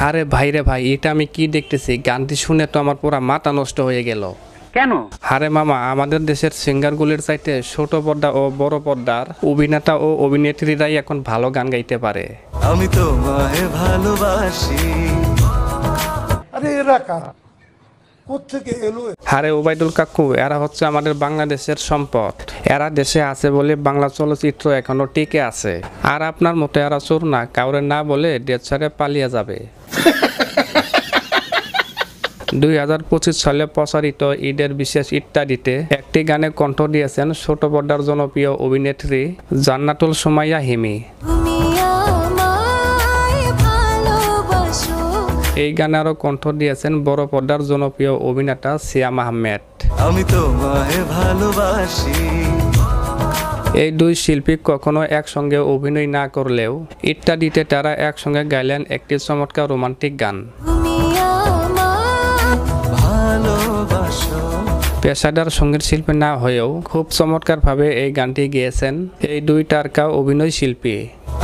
আরে ভাই রে ভাই, এটা আমি কি দেখতেছি? গানটি শুনে তো আমার পুরা মাথা নষ্ট হয়ে গেল। কেন? আরে মামা, আমাদের দেশের সিঙ্গারগুলির চাইতে ছোট পর্দা ও বড় পর্দার অভিনেতা ও অভিনেত্রীরাই এখন ভালো গান গাইতে পারে। আমি তোমায় ভালোবাসি। আরে এরা কারা, কোত্থেকে এলো? আরে ওবায়দুল কাকু, এরা হচ্ছে আমাদের বাংলাদেশের সম্পদ। এরা দেশে আছে বলে বাংলা চলচ্চিত্র এখনো টিকে আছে। আর আপনার মতো এরা চোর না, কাউরে না বলে দেশ ছেড়ে পালিয়ে যাবে। 2025 সালে প্রচারিত ঈদের বিশেষ ইত্যাদিতে একটি গানে কণ্ঠ দিয়েছেন ছোট পর্দার জনপ্রিয় অভিনেত্রী জান্নাতুল সুমাইয়া হিমি। এই গানে আরও কণ্ঠ দিয়েছেন বড় পর্দার জনপ্রিয় অভিনেতা সিয়াম আহমেদ। আমি তোমায় ভালোবাসি। এই দুই শিল্পী কখনো একসঙ্গে অভিনয় না করলেও ইত্যাদিতে তারা একসঙ্গে গাইলেন একটি চমৎকার রোমান্টিক গান। পেশাদার সঙ্গীত শিল্পী না হয়েও খুব চমৎকারভাবে এই গানটি গেয়েছেন এই দুই তারকা অভিনয় শিল্পী।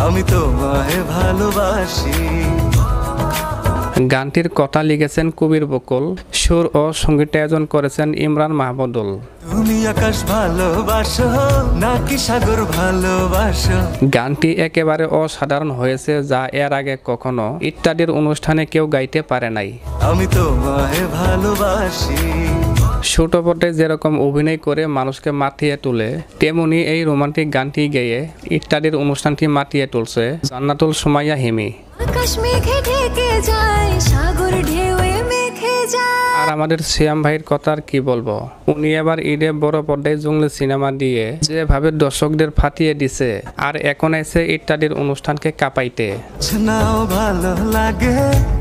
আমি তোমায় ভালোবাসি। গানটির কথা লিখেছেন কবির বকুল, সুর ও সঙ্গীতায়োজন করেছেন ইমরান মাহমুদুল। তুমি আকাশ ভালোবাসো নাকি সাগর ভালোবাসো? গানটি একেবারে অসাধারণ হয়েছে, যা এর আগে কখনো ইত্যাদির অনুষ্ঠানে কেউ গাইতে পারে নাই। আমি তোমায় ভালোবাসি। ছোট পর্দায় যেরকম অভিনয় করে মানুষকে মাতিয়ে তোলে, তেমনি এই রোমান্টিক গানটি গেয়ে ইত্যাদির অনুষ্ঠানটি মাতিয়ে তুলছে জান্নাতুল সুমাইয়া হিমি। আর আমাদের সিয়াম ভাইয়ের কথা আর কি বলবো, উনি এবার ঈদে বড় পর্দায় জঙ্গলি সিনেমা দিয়ে যেভাবে দর্শকদের ফাটিয়ে দিছে, আর এখন এসে ইত্যাদির অনুষ্ঠানকে কাঁপাইতে। ভালো লাগে,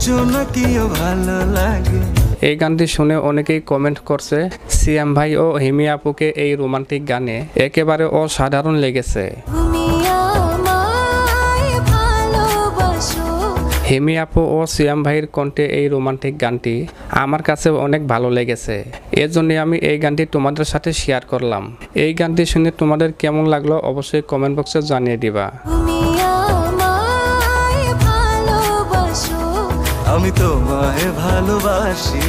জোনাকিও ভালো লাগে। এই গানটি শুনে অনেকেই কমেন্ট করছে সিয়াম ভাই ও হিমি আপুকে এই রোমান্টিক গানে একেবারে অসাধারণ লেগেছে। হিমি আপু ও সিয়াম ভাইয়ের কণ্ঠে এই রোমান্টিক গানটি আমার কাছে অনেক ভালো লেগেছে, এজন্য আমি এই গানটি তোমাদের সাথে শেয়ার করলাম। এই গানটি শুনে তোমাদের কেমন লাগলো অবশ্যই কমেন্ট বক্সে জানিয়ে দিবা। আমি তোমায় ভালোবাসি।